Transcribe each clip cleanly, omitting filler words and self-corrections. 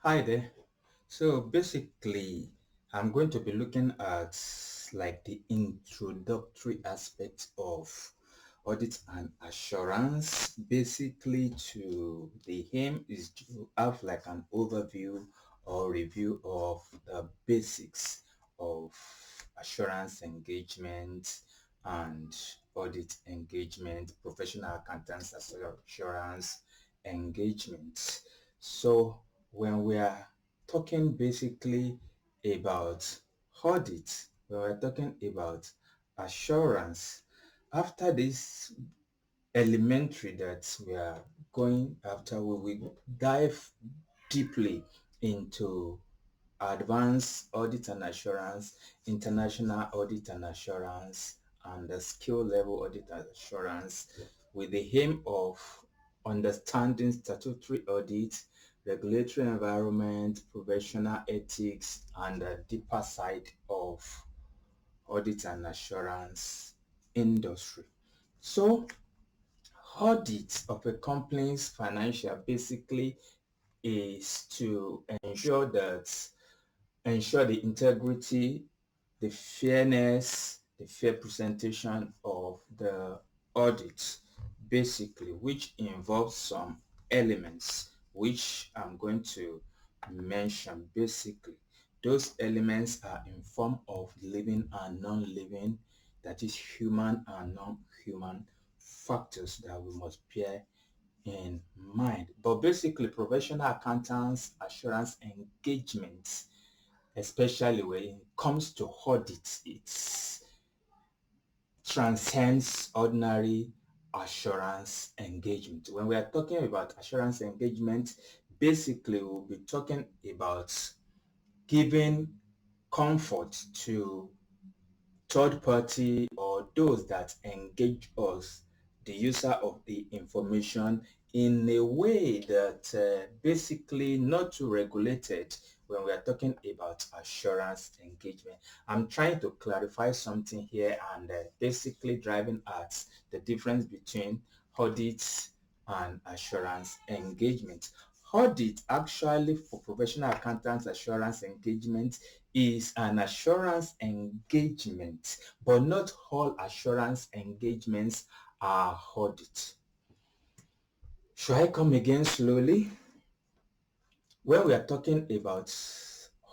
Hi there. So basically, I'm going to be looking at like the introductory aspect of audit and assurance. Basically, to the aim is to have like an overview or review of the basics of assurance engagement and audit engagement, professional accountants assurance engagement. So when we are talking basically about audit, when we're talking about assurance, after this elementary that we are going after, we will dive deeply into advanced audit and assurance, international audit and assurance, and the skill level audit and assurance with the aim of understanding statutory audit, regulatory environment, professional ethics, and the deeper side of audit and assurance industry. So, audit of a company's financial basically is to ensure the integrity, the fairness, the fair presentation of the audit, basically, which involves some elements which I'm going to mention. Basically, those elements are in form of living and non-living, that is human and non-human factors that we must bear in mind. But basically, professional accountants assurance engagement, especially when it comes to audit, it transcends ordinary assurance engagement. When we are talking about assurance engagement, basically we'll be talking about giving comfort to third party or those that engage us, the user of the information, in a way that basically not too regulated when we are talking about assurance engagement. I'm trying to clarify something here and basically driving at the difference between audits and assurance engagement. Audit actually for professional accountants assurance engagement is an assurance engagement, but not all assurance engagements are audit. Should I come again slowly? When we are talking about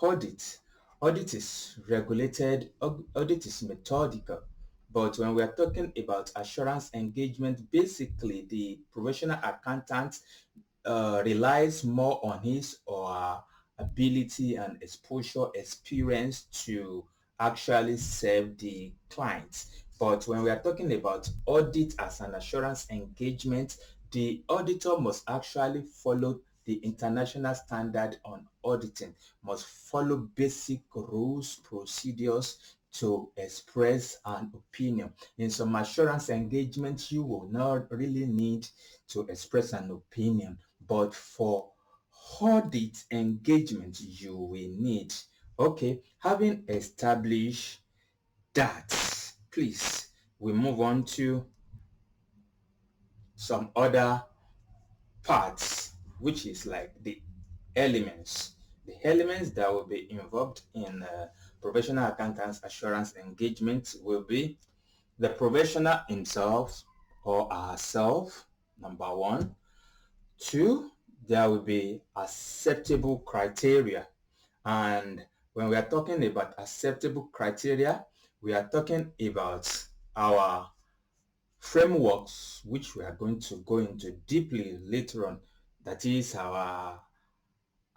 audit, audit is regulated, audit is methodical. But when we are talking about assurance engagement, basically the professional accountant relies more on his or her ability and exposure experience to actually serve the clients. But when we are talking about audit as an assurance engagement, the auditor must actually follow the international standard on auditing, must follow basic rules, procedures to express an opinion. In some assurance engagements, you will not really need to express an opinion, but for audit engagement, you will need. Okay, having established that, please, we move on to some other parts, which is like the elements. The elements that will be involved in professional accountants assurance engagement will be the professional himself or herself, number one. Two, there will be acceptable criteria. And when we are talking about acceptable criteria, we are talking about our frameworks, which we are going to go into deeply later on. That is our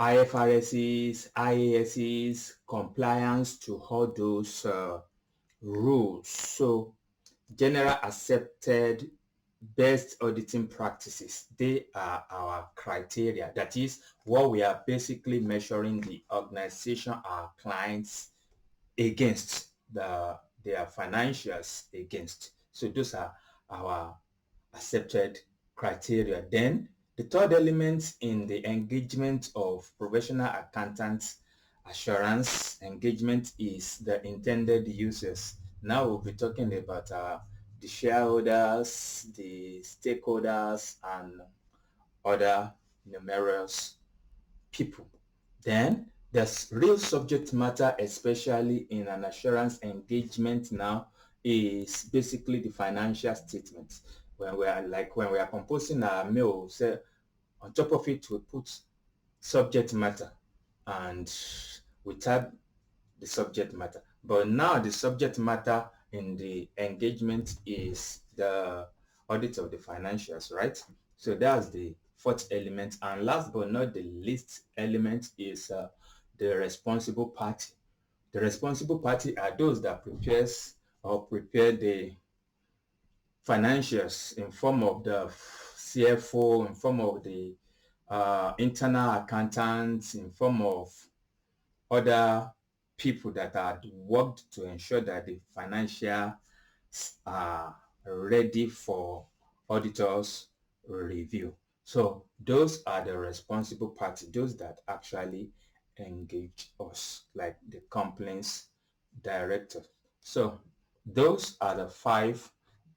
IFRSs, IASs, compliance to all those rules. So general accepted best auditing practices, they are our criteria. That is what we are basically measuring the organization, our clients against, their financials against. So those are our accepted criteria. Then the third element in the engagement of professional accountants assurance engagement is the intended users. Now we'll be talking about the shareholders, the stakeholders, and other numerous people. Then there's real subject matter, especially in an assurance engagement now, is basically the financial statement. When we are composing our mail, say on top of it we put subject matter and we type the subject matter. But now the subject matter in the engagement is the audit of the financials, right? So that's the fourth element. And last but not the least element is the responsible party. The responsible party are those that prepare the financials in form of the CFO, in form of the internal accountants, in form of other people that had worked to ensure that the financial are ready for auditors review. So those are the responsible party, those that actually engage us, like the company's director. So those are the five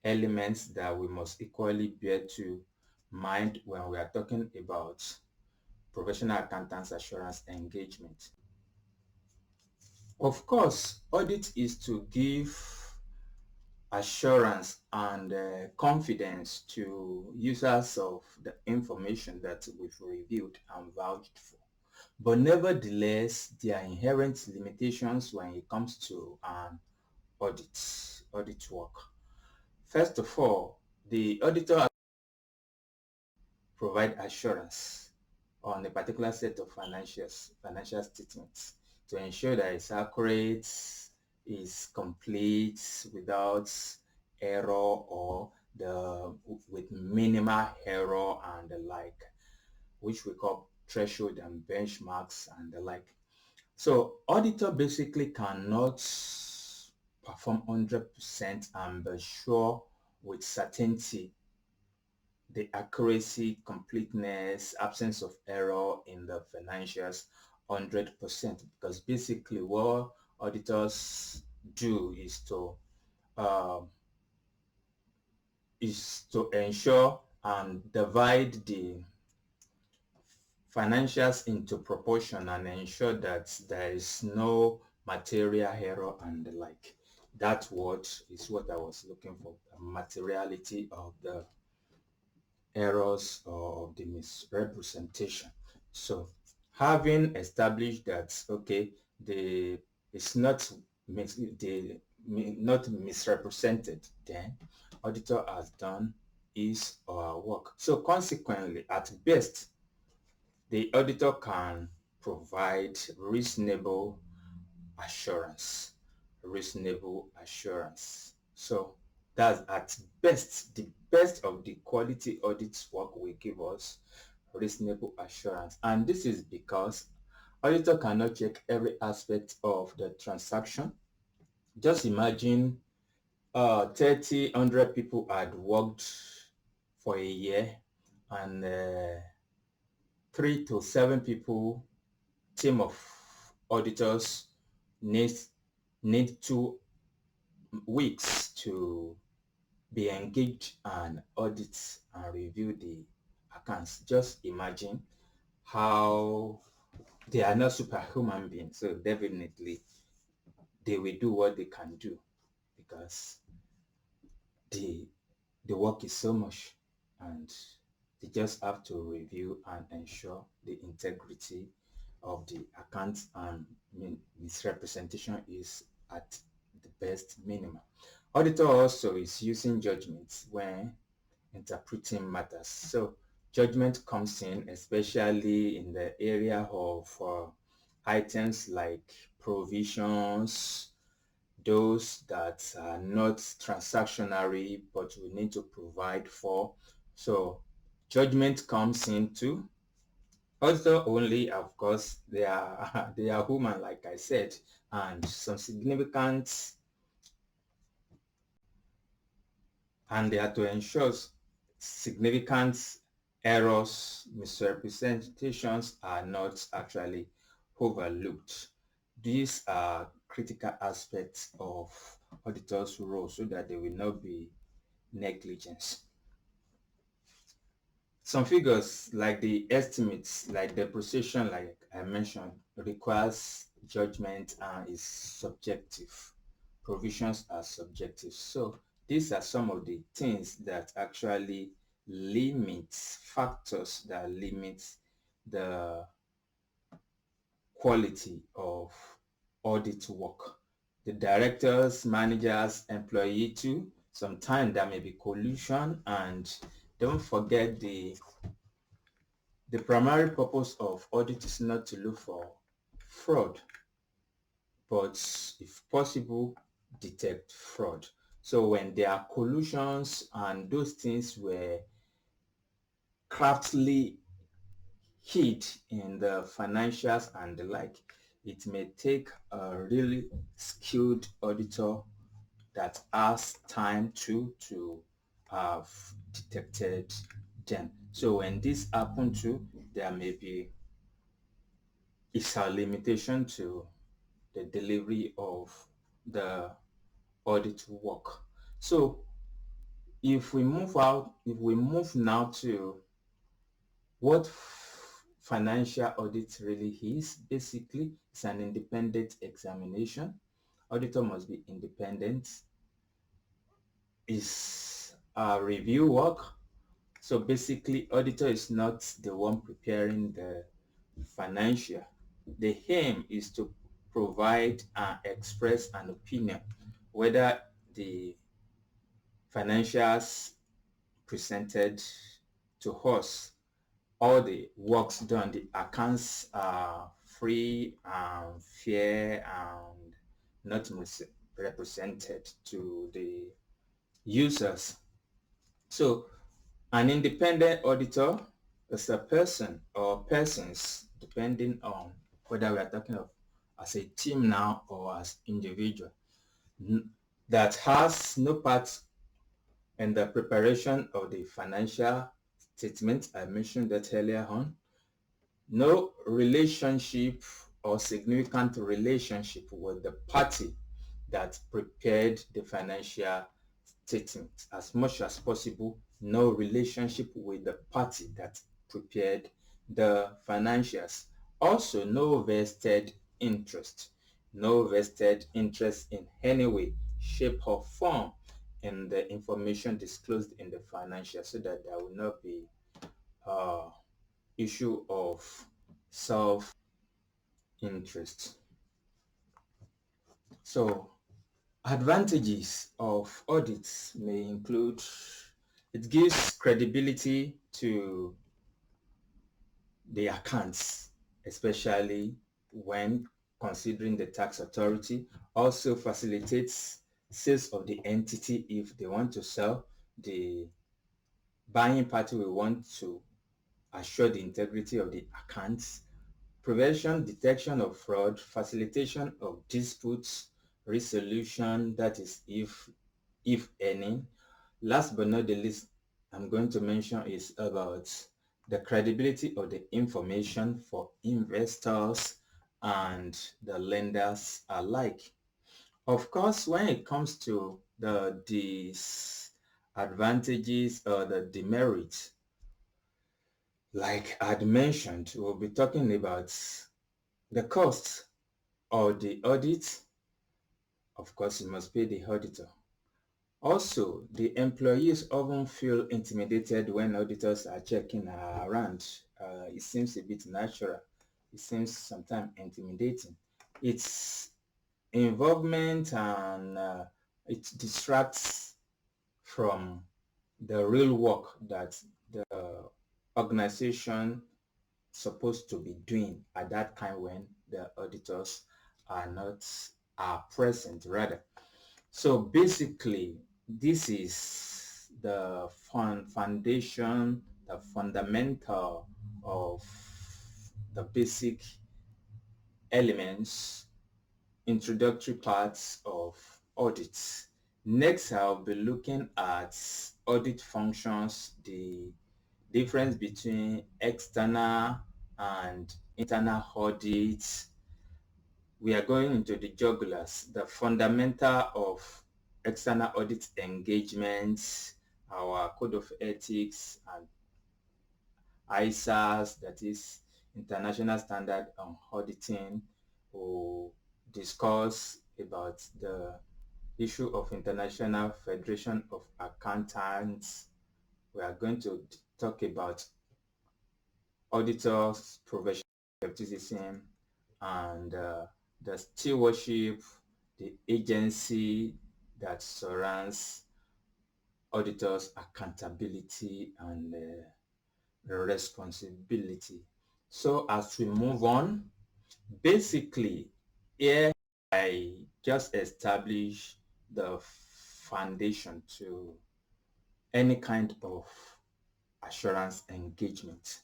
elements that we must equally bear to mind when we are talking about professional accountants assurance engagement. Of course, audit is to give assurance and confidence to users of the information that we've reviewed and vouched for. But nevertheless, there are inherent limitations when it comes to an audit work. First of all, the auditor provide assurance on a particular set of financial statements to ensure that it's accurate, is complete without error or with minimal error and the like, which we call threshold and benchmarks and the like. So auditor basically cannot perform 100% and be sure with certainty the accuracy, completeness, absence of error in the financials 100%, because basically what auditors do um, is to ensure and divide the financials into proportion and ensure that there is no material error and the like. That word is what I was looking for, the materiality of the errors or of the misrepresentation. So having established that, okay, the it's not not misrepresented, then auditor has done his or her work. So consequently, at best, the auditor can provide assurance, reasonable assurance. So that's at best, the best of the quality audits work will give us reasonable assurance. And this is because auditor cannot check every aspect of the transaction. Just imagine 30, 100 people had worked for a year and 3 to 7 people, team of auditors needs need 2 weeks to be engaged and audit and review the accounts. Just imagine how they are not superhuman beings. So definitely they will do what they can do because the the work is so much and they just have to review and ensure the integrity of the accounts and misrepresentation is at the best minimum. Auditor also is using judgments when interpreting matters. So judgment comes in especially in the area of items like provisions, those that are not transactionary but we need to provide for. So judgment comes into also only, of course, they are they are human, like I said, and some significant, and they are to ensure significant errors, misrepresentations are not actually overlooked. These are critical aspects of auditors' role so that they will not be negligence. Some figures like the estimates, like depreciation, like I mentioned, requires judgment and is subjective. Provisions are subjective. So these are some of the things that actually factors that limit the quality of audit work. The directors, managers, employee too. Sometimes there may be collusion, and don't forget the primary purpose of audit is not to look for fraud, but if possible, detect fraud. So when there are collusions and those things were craftily hid in the financials and the like, it may take a really skilled auditor that has time to have detected them. So when this happen too, there may be it's a limitation to the delivery of the audit work. So if we move now to what financial audit really is, basically it's an independent examination. Auditor must be independent. It's a review work. So basically, auditor is not the one preparing the financial. The aim is to provide and express an opinion whether the financials presented to us, all the works done, the accounts are free and fair and not misrepresented to the users. So an independent auditor is a person or persons, depending on whether we are talking of as a team now or as individual, that has no part in the preparation of the financial statement. I mentioned that earlier on. No relationship or significant relationship with the party that prepared the financial statement. As much as possible, no relationship with the party that prepared the financials. Also, no vested interest. No vested interest in any way, shape, or form in the information disclosed in the financial, so that there will not be issue of self-interest. So advantages of audits may include it gives credibility to the accounts, especially when considering the tax authority. Also facilitates sales of the entity. If they want to sell, the buying party will want to assure the integrity of the accounts. Prevention, detection of fraud, facilitation of disputes, resolution, that is if any. Last but not the least, I'm going to mention is about the credibility of the information for investors and the lenders alike. Of course, when it comes to the disadvantages or the demerits, like I'd mentioned, we'll be talking about the cost of the audit. Of course, you must pay the auditor. Also, the employees often feel intimidated when auditors are checking around. It seems a bit natural. It seems sometimes intimidating. It's involvement and it distracts from the real work that the organization supposed to be doing at that time when the auditors are not are present rather. So basically, this is the foundation, the fundamental of the basic elements, introductory parts of audits. Next, I'll be looking at audit functions, the difference between external and internal audits. We are going into the jugulars, the fundamental of external audit engagements, our code of ethics, and ISAs, that is International Standard on Auditing. We'll discuss about the issue of International Federation of Accountants. We are going to talk about auditors, professional skepticism, and the stewardship, the agency that surrounds auditors, accountability, and responsibility. So as we move on, basically, here I just establish the foundation to any kind of assurance engagement.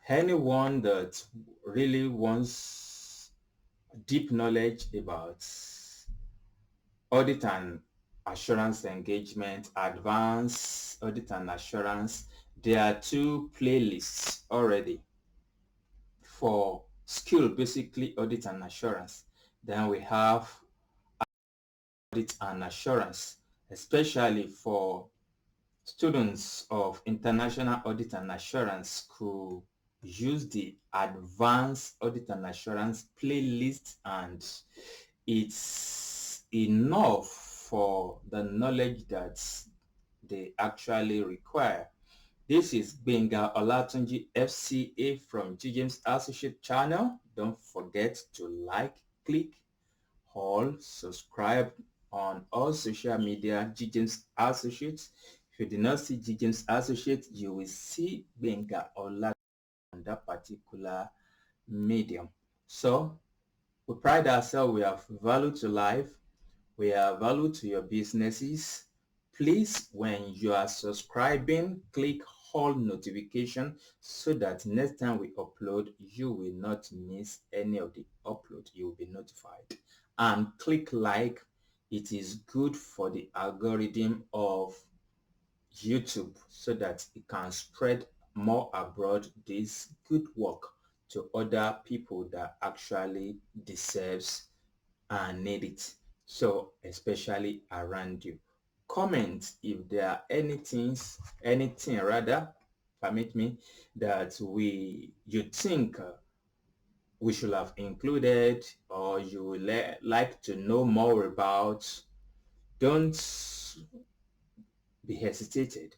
Anyone that really wants deep knowledge about audit and assurance engagement, advanced audit and assurance, there are two playlists already for skill, basically audit and assurance. Then we have audit and assurance, especially for students of international audit and assurance who use the advanced audit and assurance playlist, and it's enough for the knowledge that they actually require. This is Gbenga Olatunji FCA from GJM's Associate channel. Don't forget to like, click, all, subscribe on all social media, GJM's Associates. If you do not see GJM's Associates, you will see Gbenga Olatunji on that particular medium. So we pride ourselves, we have value to life, we have value to your businesses. Please, when you are subscribing, click all notification so that next time we upload, you will not miss any of the upload. You will be notified. And click like. It is good for the algorithm of YouTube so that it can spread more abroad this good work to other people that actually deserves and need it. So especially around you. Comment if there are anything rather, permit me, that you think we should have included, or you would like to know more about. Don't be hesitated.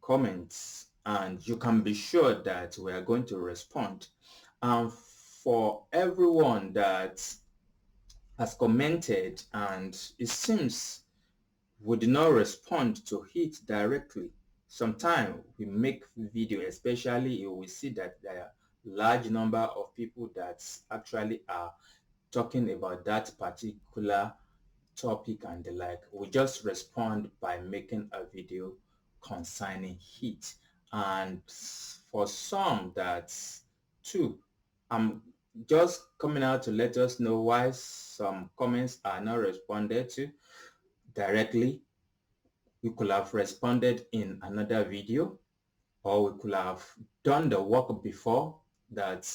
Comments, and you can be sure that we are going to respond. And for everyone that has commented and it seems we did not respond to it directly, sometimes we make video, especially you will see that there are large number of people that actually are talking about that particular topic and the like. We just respond by making a video concerning it. And for some, that's too, I'm just coming out to let us know why some comments are not responded to directly. We could have responded in another video, or we could have done the work before. That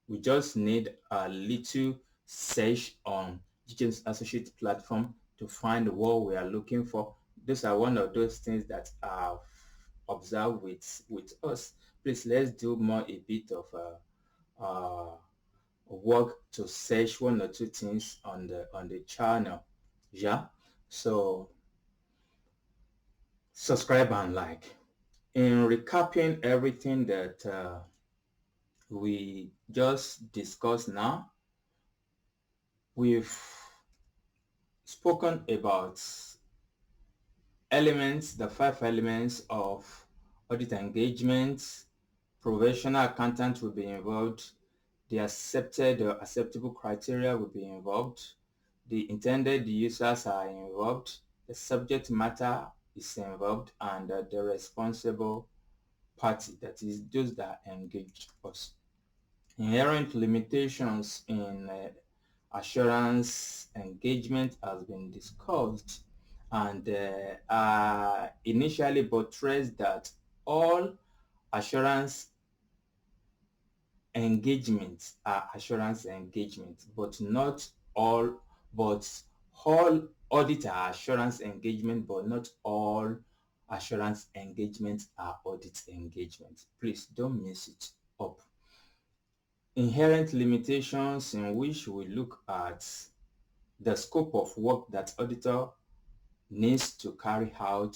we just need a little search on GJ's Associate platform to find what we are looking for. Those are one of those things that I've observed with us. Please, let's do more a bit of work to search one or two things on the channel. Yeah, so subscribe and like. In recapping everything that we just discussed now, we've spoken about elements, the 5 elements of audit engagement. Professional accountant will be involved. The accepted or acceptable criteria will be involved. The intended users are involved. The subject matter is involved, and the responsible party, that is those that engage us. Inherent limitations in assurance engagement has been discussed, and initially buttressed that all assurance engagements are assurance engagement, but not all, but all audit are assurance engagement, but not all assurance engagements are audit engagements. Please don't mix it up. Inherent limitations, in which we look at the scope of work that auditor needs to carry out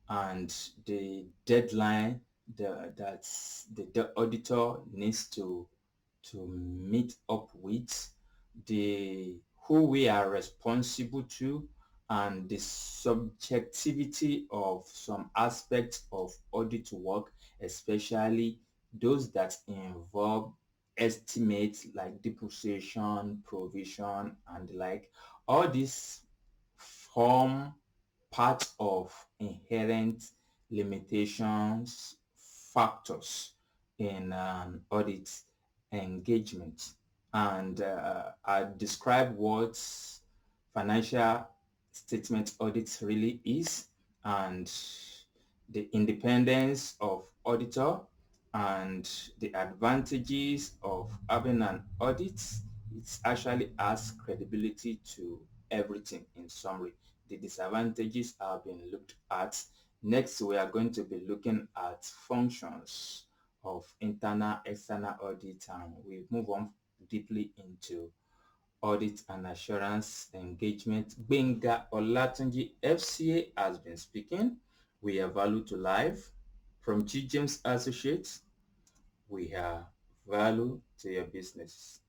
and the deadline that the auditor needs to meet up with, the who we are responsible to, and the subjectivity of some aspects of audit work, especially those that involve estimates like depreciation, provision, and the like. All these form part of inherent limitations factors in an audit engagement. And I describe what financial statement audit really is, and the independence of auditor, and the advantages of having an audit. It actually adds credibility to everything. In summary, the disadvantages have been looked at. Next, we are going to be looking at functions of internal, external audit, and we move on deeply into audit and assurance engagement. Gbenga Olatunji FCA has been speaking. We are value to life. From G. James Associates, we are value to your business.